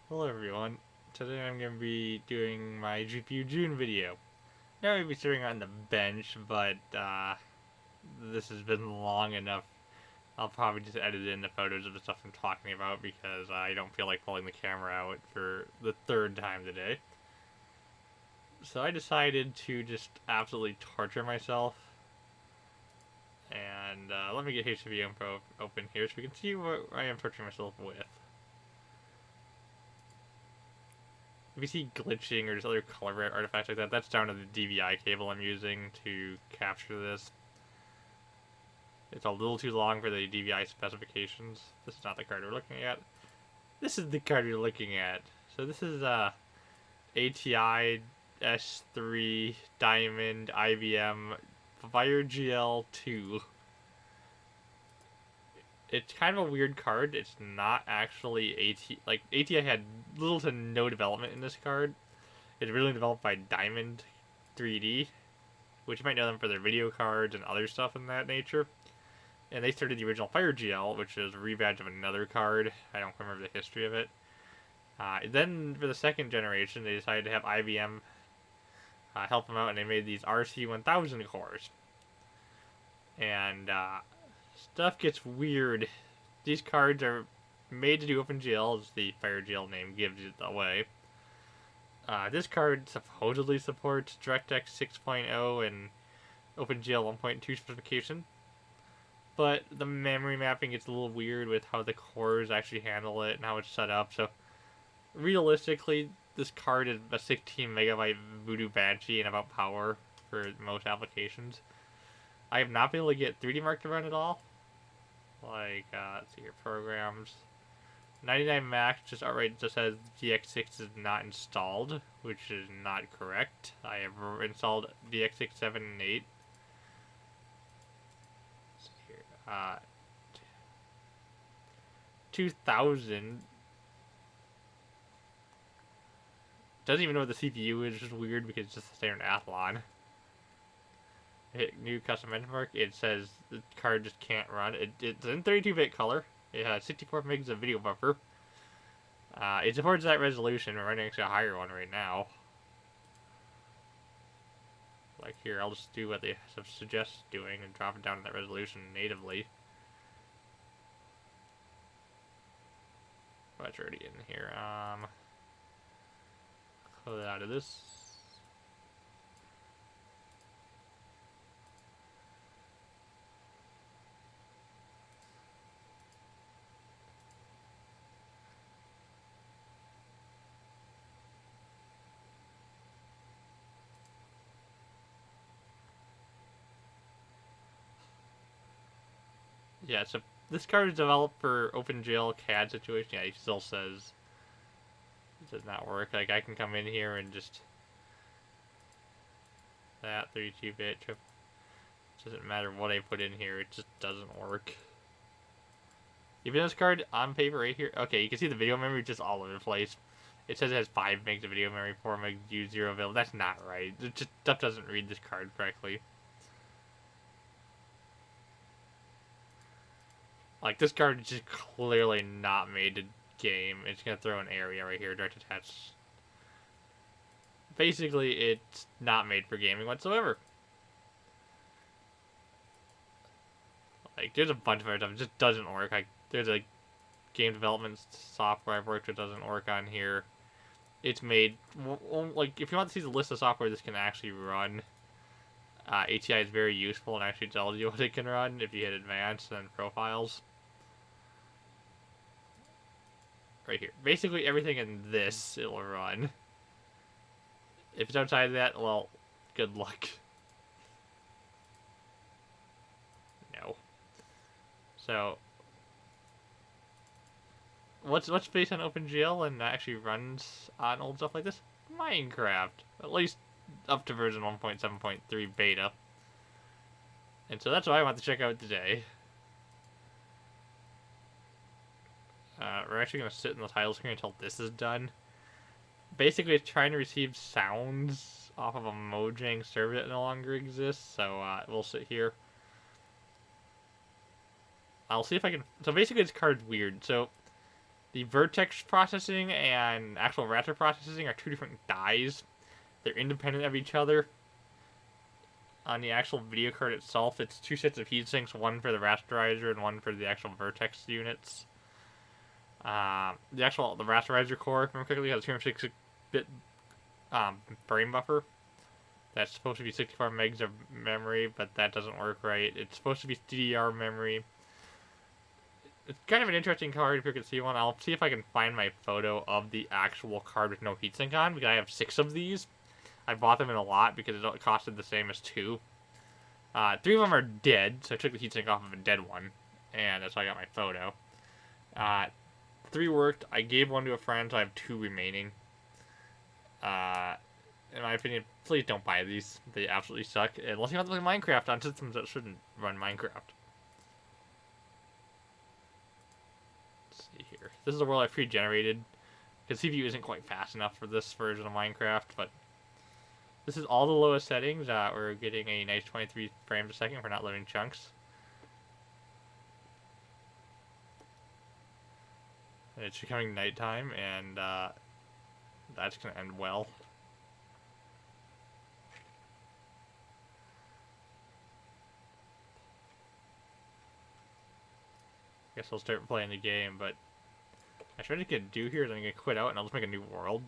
Hello everyone. Today I'm going to be doing my GPU June video. Now I'm going to be sitting on the bench, but this has been long enough. I'll probably just edit in the photos of the stuff I'm talking about because I don't feel like pulling the camera out for the third time today. So I decided to just absolutely torture myself. And let me get HTV info open here so we can see what I am torturing myself with. If you see glitching or just other color artifacts like that, that's down to the DVI cable I'm using to capture this. It's a little too long for the DVI specifications. This is not the card we're looking at. This is the card you're looking at. So this is ATI S3 Diamond IBM Fire GL2. It's kind of a weird card. It's not actually ATI had little to no development in this card. It's really developed by Diamond 3D, which you might know them for their video cards and other stuff in that nature. And they started the original Fire GL, which is a rebadge of another card. I don't remember the history of it. Then for the second generation, they decided to have IBM help them out, and they made these RC1000 cores. And stuff gets weird. These cards are made to do OpenGL, as the Fire GL name gives it away. This card supposedly supports DirectX 6.0 and OpenGL 1.2 specification, but the memory mapping gets a little weird with how the cores actually handle it and how it's set up. So realistically, this card is a 16 megabyte Voodoo Banshee and about power for most applications. I have not been able to get 3D Mark to run at all. Let's see here, programs. 99 Max just outright just says DX6 is not installed, which is not correct. I have installed DX6, 7, and 8. Let's see here. 2000 doesn't even know what the CPU is, which is weird because it's just a standard Athlon. Hit new custom benchmark. It says the card just can't run. It's in 32-bit color. It has 64 megs of video buffer. It supports that resolution. We're running actually a higher one right now. Like here, I'll just do what they suggest doing and drop it down to that resolution natively. Oh, it's already in here. Close it out of this. Yeah, so this card is developed for OpenGL CAD situation. Yeah, it still says it does not work. Like, I can come in here and just that 32-bit trip. It doesn't matter what I put in here, it just doesn't work. Even this card on paper right here, okay, you can see the video memory just all over the place. It says it has 5 megs of video memory, 4 megs use 0 available. That's not right. It just stuff doesn't read this card correctly. Like, this card is just clearly not made to game. It's gonna throw an area right here, direct attach. Basically, it's not made for gaming whatsoever. Like, there's a bunch of other stuff. It just doesn't work. Like, there's a game development software I've worked with doesn't work on here. It's made, like, if you want to see the list of software this can actually run, ATI is very useful and actually tells you what it can run if you hit advanced and profiles. Right here. Basically everything in this it will run. If it's outside of that, well, good luck. No. So, what's based on OpenGL and actually runs on old stuff like this? Minecraft. At least up to version 1.7.3 beta. And so that's what I want to check out today. We're actually going to sit in the title screen until this is done. Basically, it's trying to receive sounds off of a Mojang server that no longer exists. So we'll sit here. I'll see if I can. So basically, this card's weird. So The vertex processing and actual raster processing are two different dies. They're independent of each other. On the actual video card itself, it's two sets of heat sinks, one for the rasterizer and one for the actual vertex units. The rasterizer core, remember quickly, has a 256-bit frame buffer. That's supposed to be 64 megs of memory, but that doesn't work right. It's supposed to be DDR memory. It's kind of an interesting card if you can see one. I'll see if I can find my photo of the actual card with no heatsink on, because I have 6 of these. I bought them in a lot because it costed the same as 2. 3 of them are dead, so I took the heatsink off of a dead one, and that's how I got my photo. 3 worked. I gave 1 to a friend, so I have 2 remaining. In my opinion, please don't buy these. They absolutely suck, unless you want to play Minecraft on systems that shouldn't run Minecraft. Let's see here. This is a world I pre-generated, because CPU isn't quite fast enough for this version of Minecraft, but this is all the lowest settings. We're getting a nice 23 frames a second for not loading chunks. It's becoming nighttime, and that's going to end well. I guess I'll start playing the game, but I try to do here is I'm going to quit out and I'll just make a new world.